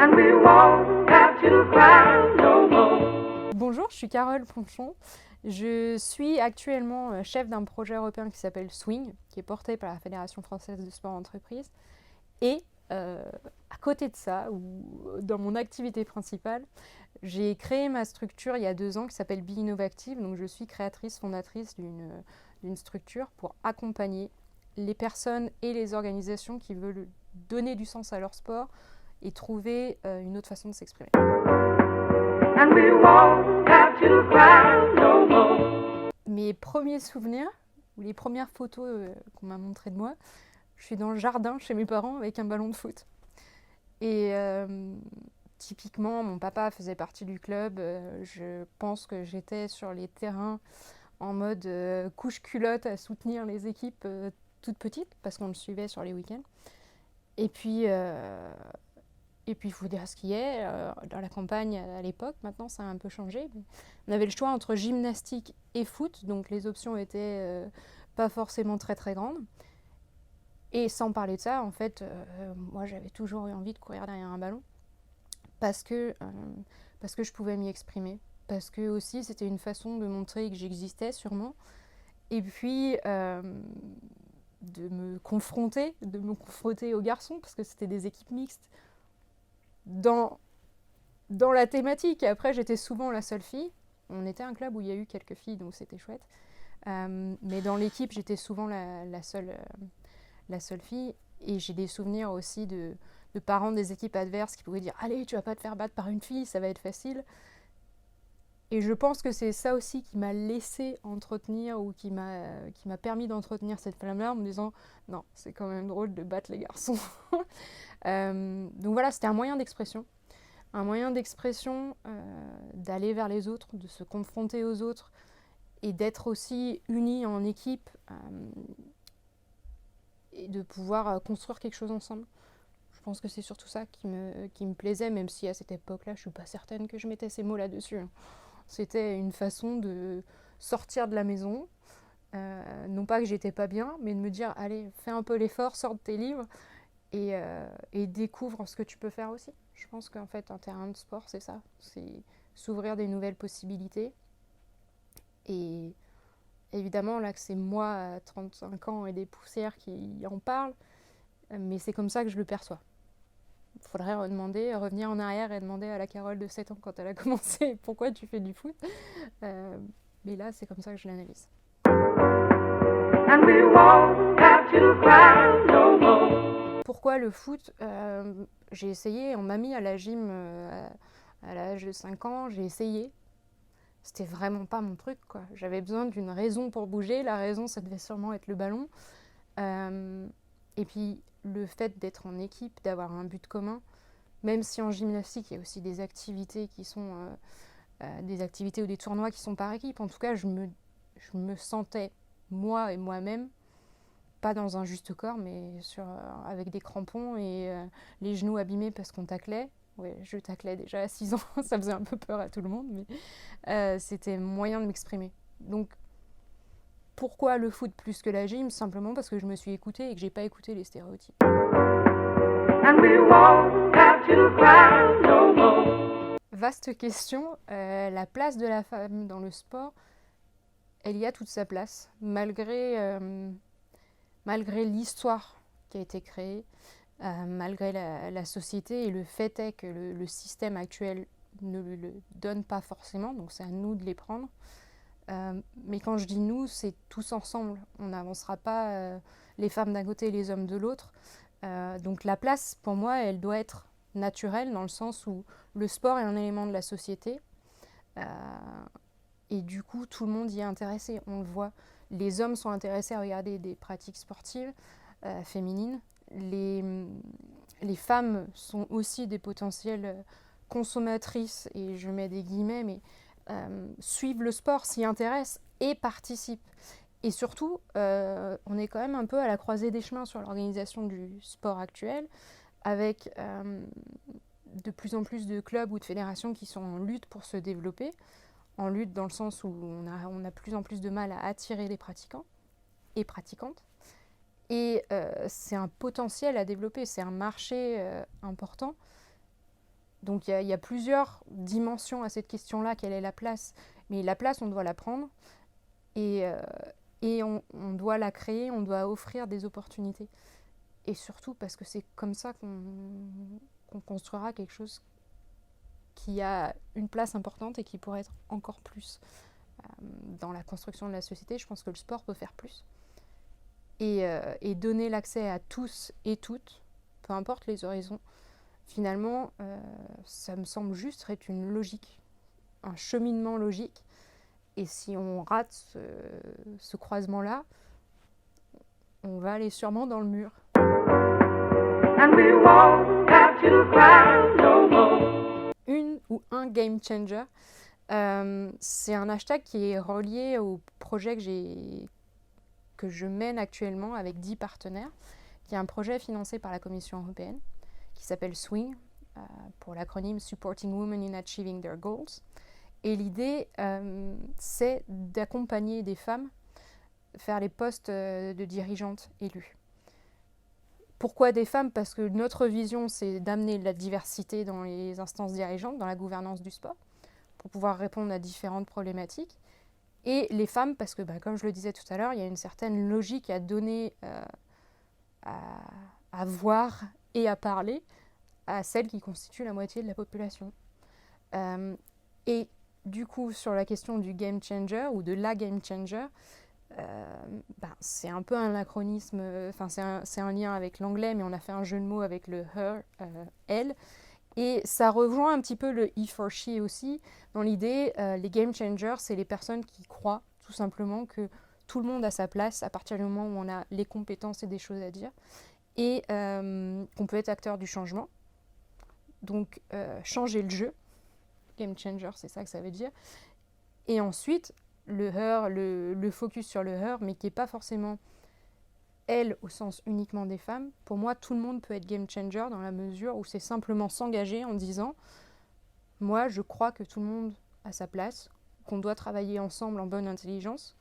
and we won't have to cry no more. Bonjour, je suis Carole Ponchon. Je suis actuellement chef d'un projet européen qui s'appelle Swing, qui est porté par la Fédération française de sport entreprise. Et à côté de ça, ou dans mon activité principale, j'ai créé ma structure il y a 2 ans qui s'appelle Be Innovative. Donc je suis créatrice, fondatrice d'une structure pour accompagner les personnes et les organisations qui veulent donner du sens à leur sport et trouver une autre façon de s'exprimer. And we won't have to cry no more. Mes premiers souvenirs, ou les premières photos qu'on m'a montrées de moi, je suis dans le jardin chez mes parents avec un ballon de foot. Et typiquement, mon papa faisait partie du club. Je pense que j'étais sur les terrains en mode couche-culotte à soutenir les équipes toutes petites, parce qu'on le suivait sur les week-ends. Et puis, il faut dire ce qui est, dans la campagne à l'époque, maintenant ça a un peu changé. On avait le choix entre gymnastique et foot, donc les options étaient pas forcément très très grandes. Et sans parler de ça, en fait, moi j'avais toujours eu envie de courir derrière un ballon parce que je pouvais m'y exprimer, parce que aussi c'était une façon de montrer que j'existais sûrement, et puis de me confronter aux garçons, parce que c'était des équipes mixtes dans la thématique. Et après, j'étais souvent la seule fille. On était un club où il y a eu quelques filles, donc c'était chouette. Mais dans l'équipe, j'étais souvent la seule fille. Et j'ai des souvenirs aussi de parents des équipes adverses qui pouvaient dire « Allez, tu vas pas te faire battre par une fille, ça va être facile ». Et je pense que c'est ça aussi qui m'a laissé entretenir, ou qui m'a permis d'entretenir cette flamme-là, en me disant « Non, c'est quand même drôle de battre les garçons ». Donc voilà, c'était un moyen d'expression. D'aller vers les autres, de se confronter aux autres, et d'être aussi unis en équipe, et de pouvoir construire quelque chose ensemble. Je pense que c'est surtout ça qui me plaisait, même si à cette époque-là, je suis pas certaine que je mettais ces mots là-dessus. C'était une façon de sortir de la maison, non pas que j'étais pas bien, mais de me dire, allez, fais un peu l'effort, sors de tes livres, et découvre ce que tu peux faire aussi. Je pense qu'en fait, un terrain de sport, c'est ça. C'est s'ouvrir des nouvelles possibilités. Et évidemment, là, que c'est moi à 35 ans et des poussières qui en parlent, mais c'est comme ça que je le perçois. Il faudrait revenir en arrière et demander à la Carole de 7 ans quand elle a commencé pourquoi tu fais du foot. Mais là, c'est comme ça que je l'analyse. And we won't have to cry no more. Pourquoi le foot ? J'ai essayé, on m'a mis à la gym à l'âge de 5 ans, j'ai essayé. C'était vraiment pas mon truc, quoi. J'avais besoin d'une raison pour bouger, la raison ça devait sûrement être le ballon. Et puis le fait d'être en équipe, d'avoir un but commun, même si en gymnastique il y a aussi des activités qui sont des activités ou des tournois qui sont par équipe, en tout cas je me sentais moi et moi-même, pas dans un juste corps, mais avec des crampons et les genoux abîmés parce qu'on taclait. Ouais, je taclais déjà à 6 ans, ça faisait un peu peur à tout le monde, mais c'était moyen de m'exprimer. Donc, pourquoi le foot plus que la gym ? Simplement parce que je me suis écoutée et que j'ai pas écouté les stéréotypes. And we won't have to cry no more. Vaste question. La place de la femme dans le sport, elle y a toute sa place, malgré l'histoire qui a été créée, malgré la société, et le fait est que le système actuel ne le donne pas forcément, donc c'est à nous de les prendre. Mais quand je dis nous, c'est tous ensemble. On n'avancera pas les femmes d'un côté et les hommes de l'autre. Donc la place, pour moi, elle doit être naturelle, dans le sens où le sport est un élément de la société. Et du coup, tout le monde y est intéressé. On le voit. Les hommes sont intéressés à regarder des pratiques sportives féminines. Les femmes sont aussi des potentielles consommatrices, et je mets des guillemets, mais suivent le sport, s'y intéressent et participent. Et surtout, on est quand même un peu à la croisée des chemins sur l'organisation du sport actuel, avec de plus en plus de clubs ou de fédérations qui sont en lutte pour se développer, en lutte dans le sens où on a plus en plus de mal à attirer les pratiquants et pratiquantes. Et c'est un potentiel à développer, c'est un marché important. Donc il y a plusieurs dimensions à cette question-là, quelle est la place? Mais la place, on doit la prendre et, on doit la créer, on doit offrir des opportunités. Et surtout parce que c'est comme ça qu'on construira quelque chose qui a une place importante et qui pourrait être encore plus dans la construction de la société. Je pense que le sport peut faire plus. Et donner l'accès à tous et toutes, peu importe les horizons, finalement, ça me semble juste être une logique, un cheminement logique. Et si on rate ce croisement-là, on va aller sûrement dans le mur. And we won't have to cry no more. Une ou un game changer, c'est un hashtag qui est relié au projet que je mène actuellement avec 10 partenaires, qui est un projet financé par la Commission européenne, qui s'appelle SWING, pour l'acronyme Supporting Women in Achieving Their Goals. Et l'idée, c'est d'accompagner des femmes faire les postes de dirigeantes élues. Pourquoi des femmes? Parce que notre vision, c'est d'amener de la diversité dans les instances dirigeantes, dans la gouvernance du sport, pour pouvoir répondre à différentes problématiques. Et les femmes, parce que, comme je le disais tout à l'heure, il y a une certaine logique à donner, à voir et à parler à celles qui constituent la moitié de la population. Et du coup, sur la question du game changer ou de la game changer, c'est un peu un anachronisme, c'est un lien avec l'anglais, mais on a fait un jeu de mots avec le her, elle, et ça rejoint un petit peu le he for she aussi. Dans l'idée, les game changers, c'est les personnes qui croient tout simplement que tout le monde a sa place à partir du moment où on a les compétences et des choses à dire, et qu'on peut être acteur du changement. Donc, changer le jeu. Game changer, c'est ça que ça veut dire. Et ensuite, le her, le focus sur le her, mais qui n'est pas forcément elle au sens uniquement des femmes. Pour moi, tout le monde peut être game changer dans la mesure où c'est simplement s'engager en disant « Moi, je crois que tout le monde a sa place, qu'on doit travailler ensemble en bonne intelligence,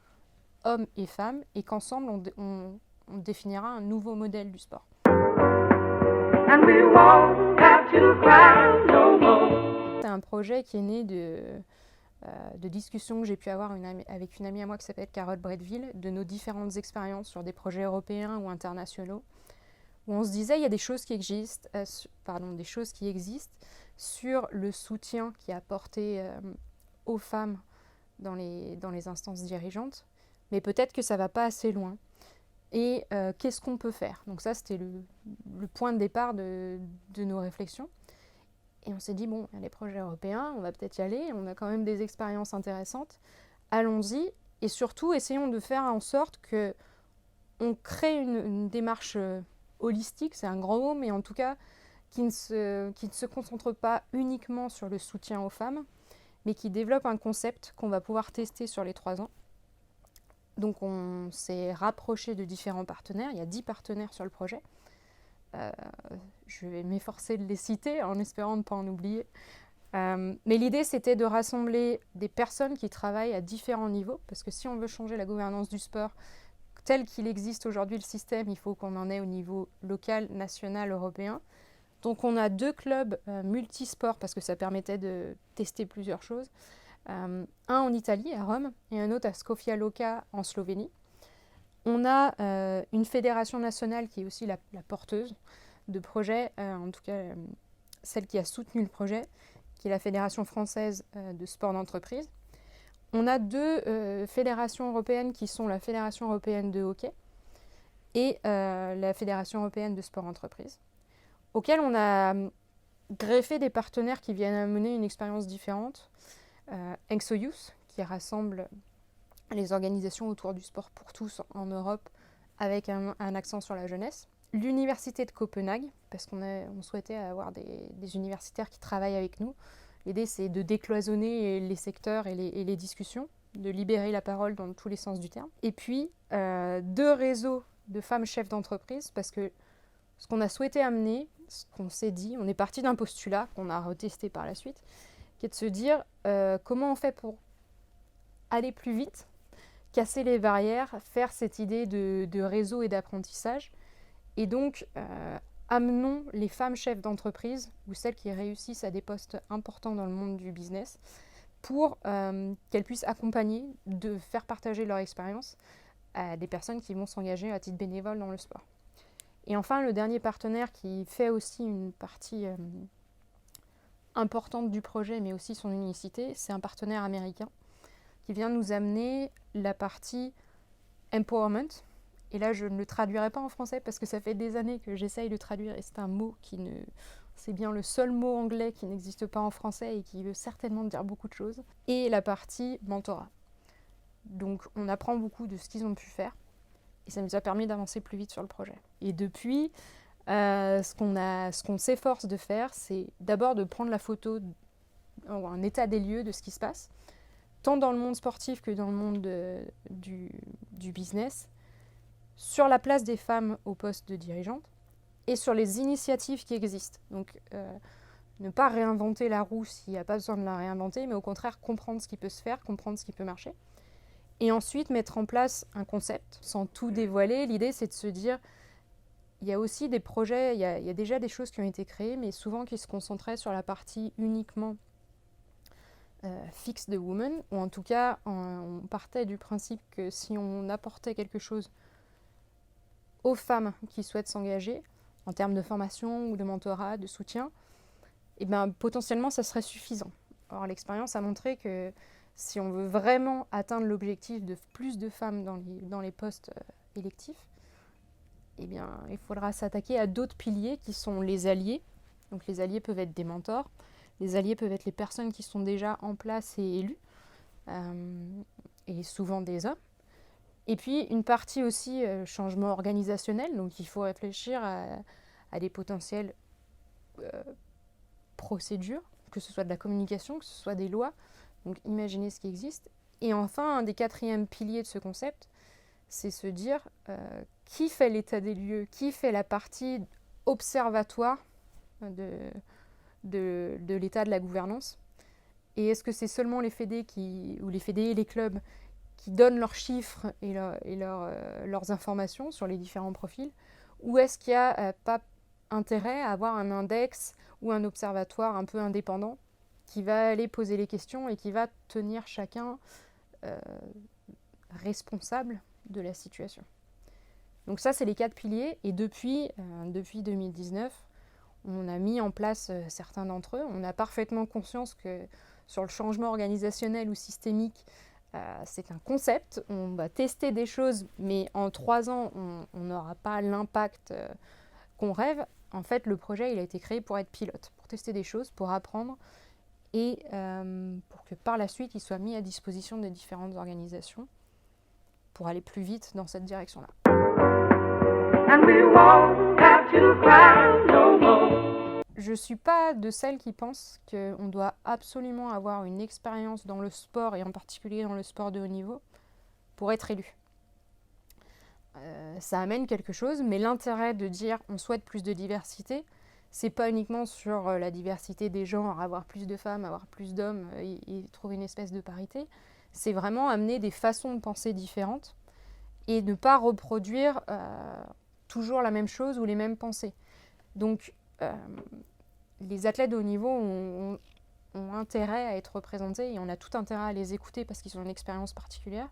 hommes et femmes, et qu'ensemble, on définira un nouveau modèle du sport. » And we won't have to cry no more. C'est un projet qui est né de discussions que j'ai pu avoir avec une amie à moi qui s'appelle Carole Bretteville, de nos différentes expériences sur des projets européens ou internationaux, où on se disait il y a des choses qui existent, sur le soutien qui est apporté aux femmes dans les instances dirigeantes, mais peut-être que ça ne va pas assez loin. Et qu'est-ce qu'on peut faire? Donc ça, c'était le point de départ de nos réflexions. Et on s'est dit, bon, il y a les projets européens, on va peut-être y aller, on a quand même des expériences intéressantes, allons-y, et surtout, essayons de faire en sorte qu'on crée une démarche holistique, c'est un grand mot, mais en tout cas, qui ne se concentre pas uniquement sur le soutien aux femmes, mais qui développe un concept qu'on va pouvoir tester sur les 3 ans. Donc on s'est rapproché de différents partenaires, il y a 10 partenaires sur le projet. Je vais m'efforcer de les citer en espérant ne pas en oublier. Mais l'idée, c'était de rassembler des personnes qui travaillent à différents niveaux, parce que si on veut changer la gouvernance du sport tel qu'il existe aujourd'hui, le système, il faut qu'on en ait au niveau local, national, européen. Donc on a 2 clubs multisports, parce que ça permettait de tester plusieurs choses. Un en Italie, à Rome, et un autre à Sofia Loka, en Slovénie. On a une fédération nationale qui est aussi la porteuse de projets, en tout cas celle qui a soutenu le projet, qui est la Fédération française de sport d'entreprise. On a 2 fédérations européennes qui sont la Fédération européenne de hockey et la Fédération européenne de sport entreprise, auxquelles on a greffé des partenaires qui viennent amener une expérience différente. Exo Youth, qui rassemble les organisations autour du sport pour tous en Europe, avec un accent sur la jeunesse. L'Université de Copenhague, parce qu'on souhaitait avoir des universitaires qui travaillent avec nous. L'idée, c'est de décloisonner les secteurs et les discussions, de libérer la parole dans tous les sens du terme. Et puis, 2 réseaux de femmes chefs d'entreprise, parce que ce qu'on a souhaité amener, ce qu'on s'est dit, on est parti d'un postulat qu'on a retesté par la suite, qui est de se dire comment on fait pour aller plus vite, casser les barrières, faire cette idée de réseau et d'apprentissage, et donc amenons les femmes chefs d'entreprise ou celles qui réussissent à des postes importants dans le monde du business pour qu'elles puissent accompagner, de faire partager leur expérience à des personnes qui vont s'engager à titre bénévole dans le sport. Et enfin, le dernier partenaire qui fait aussi une partie importante du projet, mais aussi son unicité, c'est un partenaire américain qui vient nous amener la partie empowerment. Et là, je ne le traduirai pas en français parce que ça fait des années que j'essaye de traduire et c'est un mot qui ne... C'est bien le seul mot anglais qui n'existe pas en français et qui veut certainement dire beaucoup de choses. Et la partie mentorat. Donc, on apprend beaucoup de ce qu'ils ont pu faire et ça nous a permis d'avancer plus vite sur le projet. Et depuis, ce qu'on s'efforce de faire, c'est d'abord de prendre la photo, ou un état des lieux de ce qui se passe, tant dans le monde sportif que dans le monde du business, sur la place des femmes au poste de dirigeante et sur les initiatives qui existent. Donc, ne pas réinventer la roue s'il n'y a pas besoin de la réinventer, mais au contraire comprendre ce qui peut se faire, comprendre ce qui peut marcher. Et ensuite, mettre en place un concept sans tout dévoiler. L'idée, c'est de se dire, il y a aussi des projets, il y a déjà des choses qui ont été créées, mais souvent qui se concentraient sur la partie uniquement fixe de women, ou en tout cas, on partait du principe que si on apportait quelque chose aux femmes qui souhaitent s'engager, en termes de formation ou de mentorat, de soutien, et ben, potentiellement, ça serait suffisant. Or, l'expérience a montré que si on veut vraiment atteindre l'objectif de plus de femmes dans les postes électifs, eh bien, il faudra s'attaquer à d'autres piliers qui sont les alliés. Donc les alliés peuvent être des mentors, les alliés peuvent être les personnes qui sont déjà en place et élues, et souvent des hommes. Et puis une partie aussi changement organisationnel, donc il faut réfléchir à des potentielles procédures, que ce soit de la communication, que ce soit des lois, donc imaginez ce qui existe. Et enfin, un des quatrièmes piliers de ce concept, c'est se dire qui fait l'état des lieux, qui fait la partie observatoire de l'état de la gouvernance. Et est-ce que c'est seulement les fédés ou les fédés et les clubs qui donnent leurs chiffres et leurs informations sur les différents profils, ou est-ce qu'il n'y a pas intérêt à avoir un index ou un observatoire un peu indépendant qui va aller poser les questions et qui va tenir chacun responsable de la situation. Donc ça, c'est les 4 piliers. Et depuis 2019, on a mis en place certains d'entre eux. On a parfaitement conscience que sur le changement organisationnel ou systémique, c'est un concept. On va tester des choses, mais en 3 ans, on n'aura pas l'impact qu'on rêve. En fait, le projet, il a été créé pour être pilote, pour tester des choses, pour apprendre et pour que par la suite, il soit mis à disposition des différentes organisations pour aller plus vite dans cette direction-là. And we won't have to cry no more. Je ne suis pas de celles qui pensent qu'on doit absolument avoir une expérience dans le sport, et en particulier dans le sport de haut niveau, pour être élu. Ça amène quelque chose, mais l'intérêt de dire on souhaite plus de diversité, c'est pas uniquement sur la diversité des genres, avoir plus de femmes, avoir plus d'hommes et trouver une espèce de parité. C'est vraiment amener des façons de penser différentes et ne pas reproduire toujours la même chose ou les mêmes pensées. Donc, les athlètes de haut niveau ont intérêt à être représentés et on a tout intérêt à les écouter parce qu'ils ont une expérience particulière.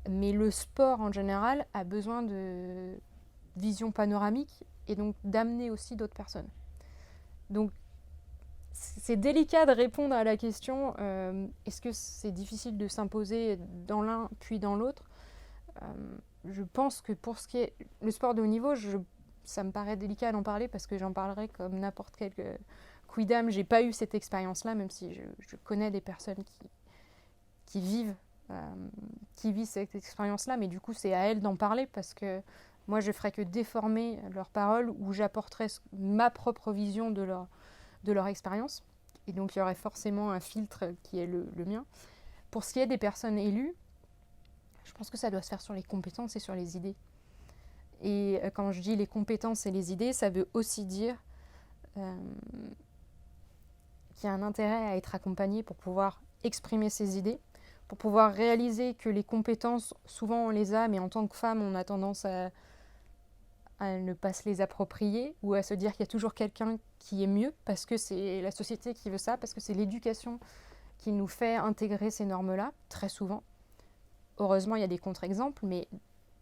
Mais le sport en général a besoin de vision panoramique et donc d'amener aussi d'autres personnes. Donc, c'est délicat de répondre à la question est-ce que c'est difficile de s'imposer dans l'un puis dans l'autre. Je pense que pour ce qui est le sport de haut niveau, ça me paraît délicat d'en parler parce que j'en parlerai comme n'importe quel quidam. J'ai pas eu cette expérience-là, même si je connais des personnes qui vivent cette expérience-là, mais du coup c'est à elles d'en parler parce que moi je ferais que déformer leurs paroles ou j'apporterais ma propre vision de leur expérience. Et donc il y aurait forcément un filtre qui est le mien. Pour ce qui est des personnes élues, je pense que ça doit se faire sur les compétences et sur les idées. Et quand je dis les compétences et les idées, ça veut aussi dire qu'il y a un intérêt à être accompagné pour pouvoir exprimer ses idées, pour pouvoir réaliser que les compétences, souvent on les a, mais en tant que femme, on a tendance à à ne pas se les approprier ou à se dire qu'il y a toujours quelqu'un qui est mieux parce que c'est la société qui veut ça, parce que c'est l'éducation qui nous fait intégrer ces normes-là, très souvent. Heureusement, il y a des contre-exemples, mais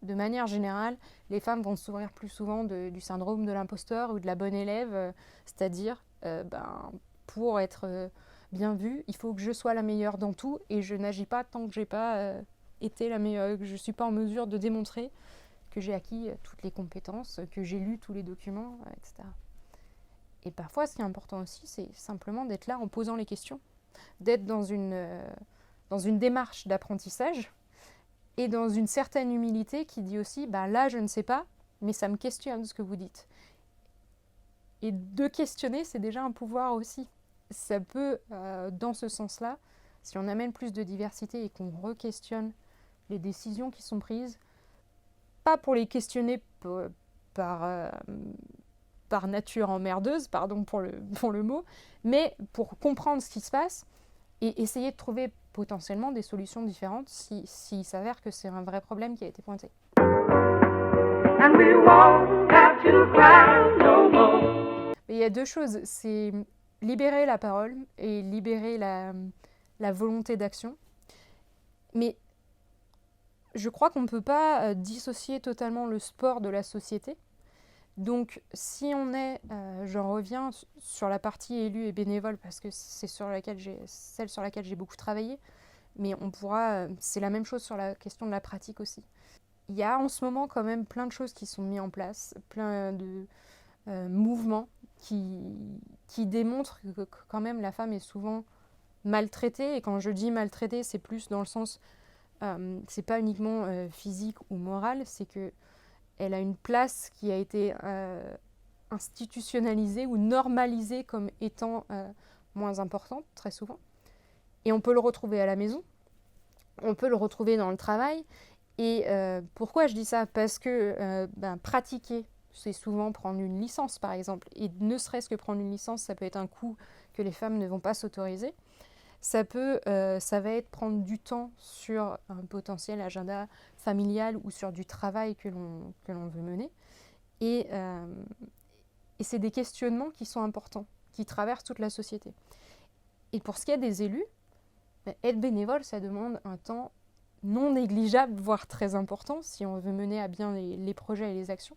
de manière générale, les femmes vont souffrir plus souvent du syndrome de l'imposteur ou de la bonne élève, c'est-à-dire, pour être bien vue, il faut que je sois la meilleure dans tout et je n'agis pas tant que je n'ai pas été la meilleure, que je ne suis pas en mesure de démontrer que j'ai acquis toutes les compétences, que j'ai lu tous les documents, etc. Et parfois, ce qui est important aussi, c'est simplement d'être là en posant les questions, d'être dans une démarche d'apprentissage et dans une certaine humilité qui dit aussi, là, je ne sais pas, mais ça me questionne ce que vous dites. Et de questionner, c'est déjà un pouvoir aussi. Ça peut, dans ce sens-là, si on amène plus de diversité et qu'on re-questionne les décisions qui sont prises, pas pour les questionner par nature emmerdeuse, pardon pour le mot, mais pour comprendre ce qui se passe et essayer de trouver potentiellement des solutions différentes s'il s'avère que c'est un vrai problème qui a été pointé. And we won't have to cry no more. Mais il y a deux choses, c'est libérer la parole et libérer la volonté d'action. Mais je crois qu'on ne peut pas dissocier totalement le sport de la société. Donc si on est, j'en reviens sur la partie élue et bénévole parce que c'est celle sur laquelle j'ai beaucoup travaillé, mais on pourra, c'est la même chose sur la question de la pratique aussi. Il y a en ce moment quand même plein de choses qui sont mises en place, plein de mouvements qui démontrent que quand même la femme est souvent maltraitée, et quand je dis maltraitée, c'est plus dans le sens, c'est pas uniquement physique ou moral, c'est que elle a une place qui a été institutionnalisée ou normalisée comme étant moins importante, très souvent. Et on peut le retrouver à la maison, on peut le retrouver dans le travail. Et pourquoi je dis ça ? Parce que pratiquer, c'est souvent prendre une licence, par exemple. Et ne serait-ce que prendre une licence, ça peut être un coût que les femmes ne vont pas s'autoriser. Ça va être prendre du temps sur un potentiel agenda familial ou sur du travail que l'on veut mener. Et c'est des questionnements qui sont importants, qui traversent toute la société. Et pour ce qui est des élus, être bénévole, ça demande un temps non négligeable, voire très important, si on veut mener à bien les projets et les actions.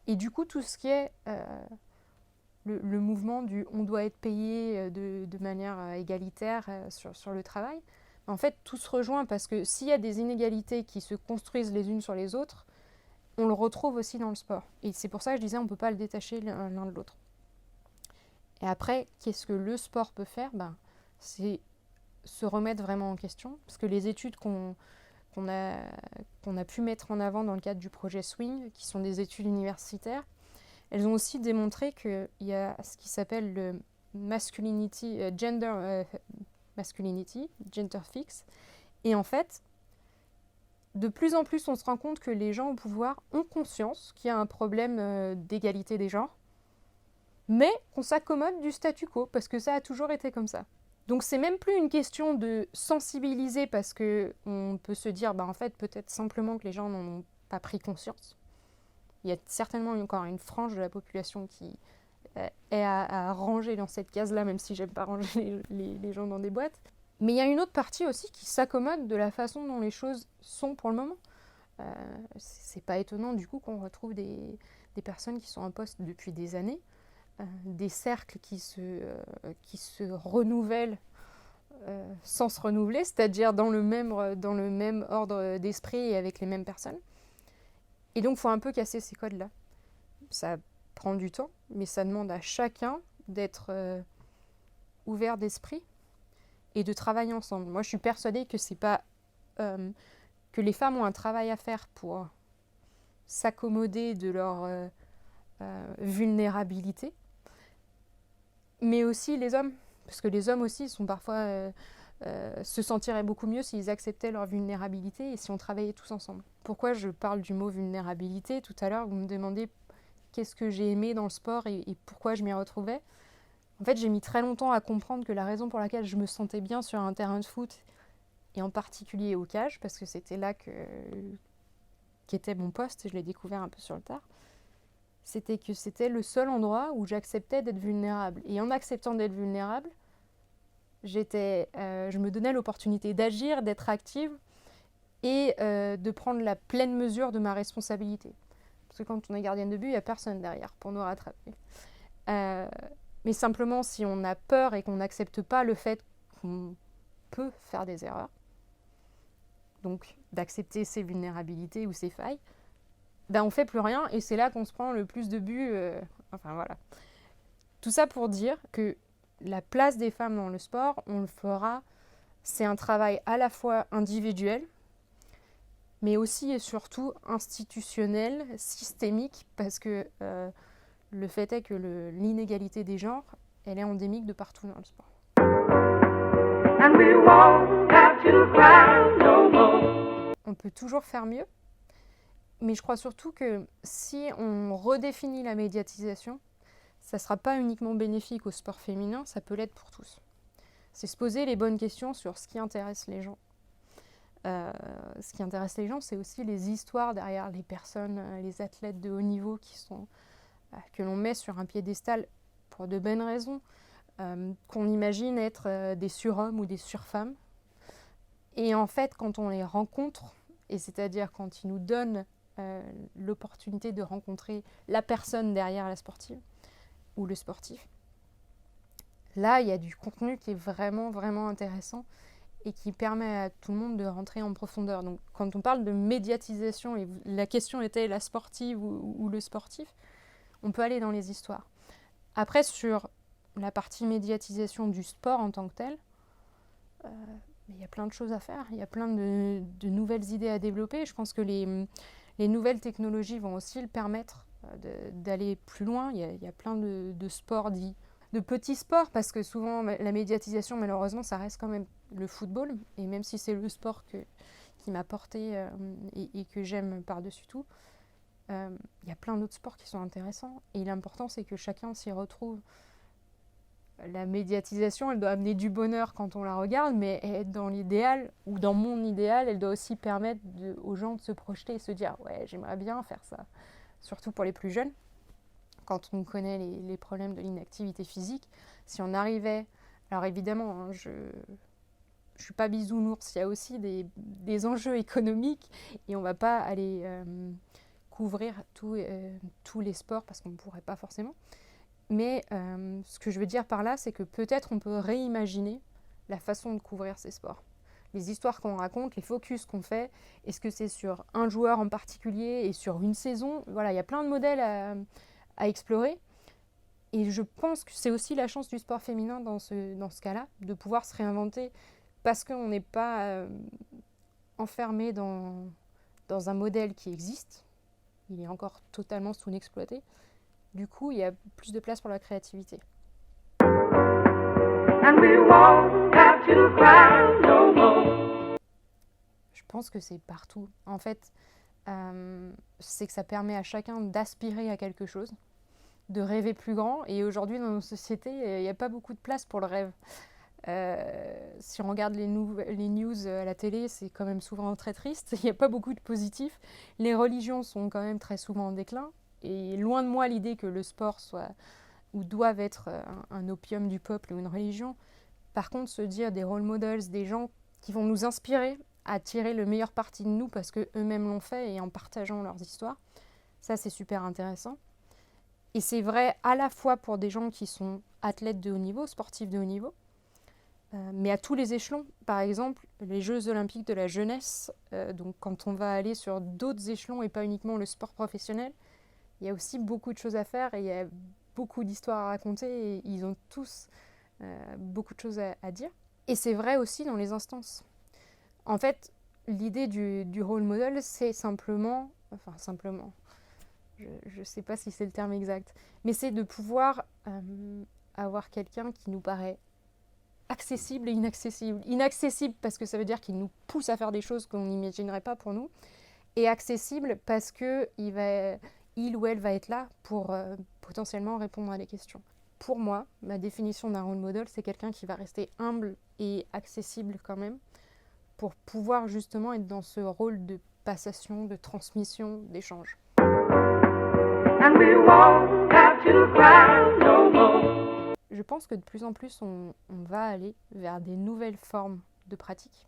Et du coup, tout ce qui est le mouvement du « on doit être payé de manière égalitaire sur le travail », en fait, tout se rejoint parce que s'il y a des inégalités qui se construisent les unes sur les autres, on le retrouve aussi dans le sport. Et c'est pour ça que je disais on ne peut pas le détacher l'un de l'autre. Et après, qu'est-ce que le sport peut faire ? C'est se remettre vraiment en question, parce que les études qu'on a pu mettre en avant dans le cadre du projet Swing, qui sont des études universitaires, elles ont aussi démontré qu'il y a ce qui s'appelle le gender fix. Et en fait, de plus en plus, on se rend compte que les gens au pouvoir ont conscience qu'il y a un problème d'égalité des genres, mais qu'on s'accommode du statu quo, parce que ça a toujours été comme ça. Donc c'est même plus une question de sensibiliser, parce qu'on peut se dire, en fait, peut-être simplement que les gens n'en ont pas pris conscience. Il y a certainement encore une frange de la population qui est à ranger dans cette case-là, même si j'aime pas ranger les gens dans des boîtes. Mais il y a une autre partie aussi qui s'accommode de la façon dont les choses sont pour le moment. C'est pas étonnant du coup qu'on retrouve des personnes qui sont en poste depuis des années, des cercles qui se renouvellent sans se renouveler, c'est-à-dire dans le même ordre d'esprit et avec les mêmes personnes. Et donc il faut un peu casser ces codes-là. Ça prend du temps, mais ça demande à chacun d'être ouvert d'esprit et de travailler ensemble. Moi, je suis persuadée que c'est pas que les femmes ont un travail à faire pour s'accommoder de leur vulnérabilité, mais aussi les hommes, parce que les hommes aussi sont parfois se sentiraient beaucoup mieux s'ils acceptaient leur vulnérabilité et si on travaillait tous ensemble. Pourquoi je parle du mot vulnérabilité ? Tout à l'heure, vous me demandez qu'est-ce que j'ai aimé dans le sport et pourquoi je m'y retrouvais. En fait, j'ai mis très longtemps à comprendre que la raison pour laquelle je me sentais bien sur un terrain de foot, et en particulier au cage, parce que c'était là qu'était mon poste, je l'ai découvert un peu sur le tard, c'était que c'était le seul endroit où j'acceptais d'être vulnérable. Et en acceptant d'être vulnérable, je me donnais l'opportunité d'agir, d'être active et de prendre la pleine mesure de ma responsabilité. Parce que quand on est gardienne de but, il n'y a personne derrière pour nous rattraper. Mais simplement, si on a peur et qu'on n'accepte pas le fait qu'on peut faire des erreurs, donc d'accepter ses vulnérabilités ou ses failles, ben on ne fait plus rien et c'est là qu'on se prend le plus de buts. Enfin voilà. Tout ça pour dire que la place des femmes dans le sport, on le fera, c'est un travail à la fois individuel, mais aussi et surtout institutionnel, systémique, parce que le fait est que l'inégalité des genres, elle est endémique de partout dans le sport. And we won't have to cry no more. On peut toujours faire mieux, mais je crois surtout que si on redéfinit la médiatisation, ça ne sera pas uniquement bénéfique au sport féminin, ça peut l'être pour tous. C'est se poser les bonnes questions sur ce qui intéresse les gens. Ce qui intéresse les gens, c'est aussi les histoires derrière les personnes, les athlètes de haut niveau que l'on met sur un piédestal pour de bonnes raisons, qu'on imagine être des surhommes ou des surfemmes. Et en fait, quand on les rencontre, et c'est-à-dire quand ils nous donnent l'opportunité de rencontrer la personne derrière la sportive ou le sportif, là, il y a du contenu qui est vraiment, vraiment intéressant et qui permet à tout le monde de rentrer en profondeur. Donc, quand on parle de médiatisation, et la question était la sportive ou le sportif, on peut aller dans les histoires. Après, sur la partie médiatisation du sport en tant que tel, il y a plein de choses à faire, il y a plein de nouvelles idées à développer. Je pense que les nouvelles technologies vont aussi le permettre d'aller plus loin. Il y a plein de sports dits, de petits sports, parce que souvent la médiatisation, malheureusement, ça reste quand même le football. Et même si c'est le sport qui m'a porté et que j'aime par-dessus tout, il y a plein d'autres sports qui sont intéressants. Et l'important, c'est que chacun s'y retrouve. La médiatisation, elle doit amener du bonheur quand on la regarde, mais dans l'idéal, ou dans mon idéal, elle doit aussi permettre aux gens de se projeter et se dire « Ouais, j'aimerais bien faire ça ». Surtout pour les plus jeunes, quand on connaît les problèmes de l'inactivité physique. Si on arrivait... Alors évidemment, hein, je ne suis pas bisounours, il y a aussi des enjeux économiques et on ne va pas aller couvrir tous les sports parce qu'on ne pourrait pas forcément. Mais ce que je veux dire par là, c'est que peut-être on peut réimaginer la façon de couvrir ces sports. Les histoires qu'on raconte, les focus qu'on fait, est-ce que c'est sur un joueur en particulier et sur une saison ? Voilà, il y a plein de modèles à explorer. Et je pense que c'est aussi la chance du sport féminin dans ce cas-là, de pouvoir se réinventer parce qu'on n'est pas enfermé dans un modèle qui existe. Il est encore totalement sous-exploité. Du coup, il y a plus de place pour la créativité. And we won't have to cry no more. Je pense que c'est partout. En fait, c'est que ça permet à chacun d'aspirer à quelque chose, de rêver plus grand. Et aujourd'hui, dans nos sociétés, il n'y a pas beaucoup de place pour le rêve. Si on regarde les news à la télé, c'est quand même souvent très triste. Il n'y a pas beaucoup de positifs. Les religions sont quand même très souvent en déclin. Et loin de moi l'idée que le sport soit ou doive être un opium du peuple ou une religion. Par contre, se dire des role models, des gens qui vont nous inspirer à tirer le meilleur parti de nous parce qu'eux-mêmes l'ont fait et en partageant leurs histoires, ça c'est super intéressant. Et c'est vrai à la fois pour des gens qui sont athlètes de haut niveau, sportifs de haut niveau, mais à tous les échelons. Par exemple, les Jeux Olympiques de la jeunesse, donc quand on va aller sur d'autres échelons et pas uniquement le sport professionnel, il y a aussi beaucoup de choses à faire et il y a beaucoup d'histoires à raconter et ils ont tous beaucoup de choses à dire. Et c'est vrai aussi dans les instances. En fait, l'idée du role model, c'est simplement, je ne sais pas si c'est le terme exact, mais c'est de pouvoir avoir quelqu'un qui nous paraît accessible et inaccessible. Inaccessible parce que ça veut dire qu'il nous pousse à faire des choses qu'on n'imaginerait pas pour nous, et accessible parce qu'il ou elle va être là pour potentiellement répondre à des questions. Pour moi, ma définition d'un role model, c'est quelqu'un qui va rester humble et accessible quand même, pour pouvoir justement être dans ce rôle de passation, de transmission, d'échange. and we won't have to cry no more. Je pense que de plus en plus, on va aller vers des nouvelles formes de pratique.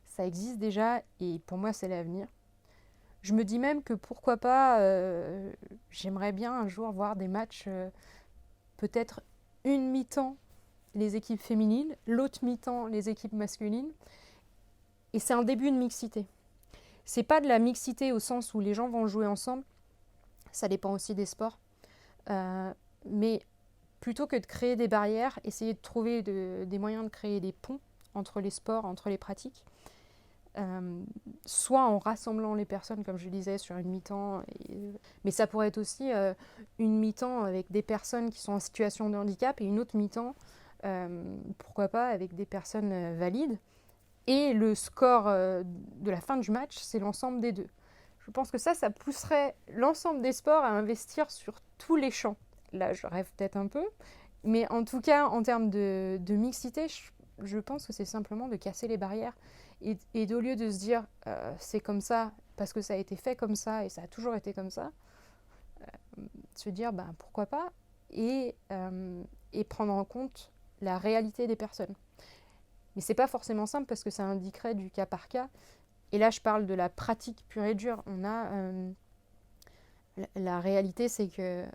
Ça existe déjà et pour moi, c'est l'avenir. Je me dis même que pourquoi pas, j'aimerais bien un jour voir des matchs, peut-être une mi-temps les équipes féminines, l'autre mi-temps les équipes masculines. Et c'est un début de mixité. C'est pas de la mixité au sens où les gens vont jouer ensemble, ça dépend aussi des sports. Mais plutôt que de créer des barrières, essayer de trouver des moyens de créer des ponts entre les sports, entre les pratiques. Soit en rassemblant les personnes, comme je disais, sur une mi-temps, mais ça pourrait être aussi une mi-temps avec des personnes qui sont en situation de handicap et une autre mi-temps, pourquoi pas, avec des personnes valides. Et le score de la fin du match, c'est l'ensemble des deux. Je pense que ça pousserait l'ensemble des sports à investir sur tous les champs. Là, je rêve peut-être un peu, mais en tout cas, en termes de mixité, je pense que c'est simplement de casser les barrières et au lieu de se dire c'est comme ça parce que ça a été fait comme ça et ça a toujours été comme ça, se dire pourquoi pas et prendre en compte la réalité des personnes. Mais c'est pas forcément simple parce que ça indiquerait du cas par cas. Et là, je parle de la pratique pure et dure. On a la réalité, c'est que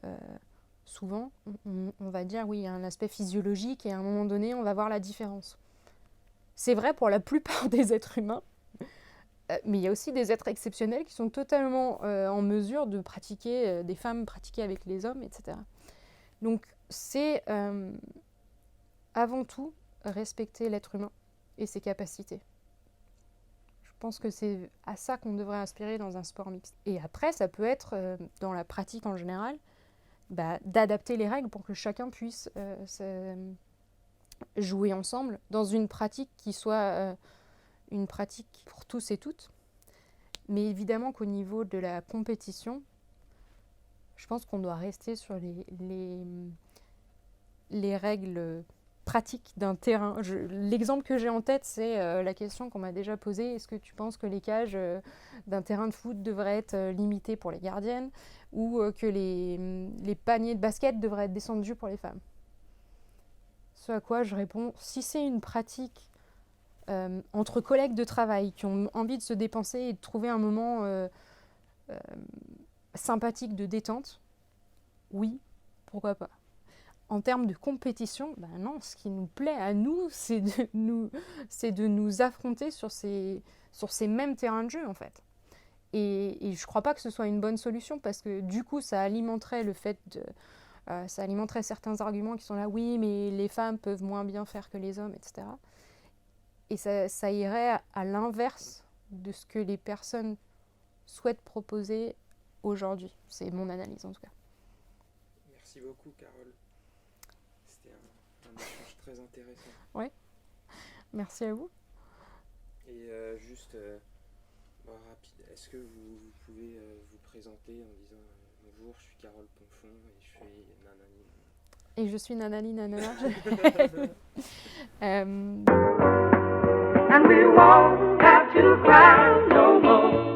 souvent, on va dire oui, il y a un aspect physiologique et à un moment donné, on va voir la différence. C'est vrai pour la plupart des êtres humains, mais il y a aussi des êtres exceptionnels qui sont totalement en mesure de pratiquer, des femmes pratiquer avec les hommes, etc. Donc, c'est avant tout respecter l'être humain et ses capacités. Je pense que c'est à ça qu'on devrait aspirer dans un sport mixte. Et après, ça peut être, dans la pratique en général, d'adapter les règles pour que chacun puisse jouer ensemble dans une pratique qui soit une pratique pour tous et toutes. Mais évidemment qu'au niveau de la compétition, je pense qu'on doit rester sur les règles pratiques d'un terrain. L'exemple que j'ai en tête, c'est la question qu'on m'a déjà posée. Est-ce que tu penses que les cages d'un terrain de foot devraient être limitées pour les gardiennes ou que les paniers de basket devraient être descendus pour les femmes ? Ce à quoi je réponds, si c'est une pratique entre collègues de travail qui ont envie de se dépenser et de trouver un moment sympathique de détente, oui, pourquoi pas. En termes de compétition, non, ce qui nous plaît à nous, c'est de nous affronter sur ces mêmes terrains de jeu, en fait. Et je ne crois pas que ce soit une bonne solution, parce que du coup, ça alimenterait ça alimenterait certains arguments qui sont là, oui, mais les femmes peuvent moins bien faire que les hommes, etc. Et ça irait à l'inverse de ce que les personnes souhaitent proposer aujourd'hui. C'est mon analyse, en tout cas. Merci beaucoup, Carole. C'était un échange très intéressant. Ouais, merci à vous. Et juste, rapide, est-ce que vous pouvez vous présenter en disant bonjour, je suis Carole Ponfon et je suis Nanani. Et je suis Nanani Nanana. And we won't have to cry no more.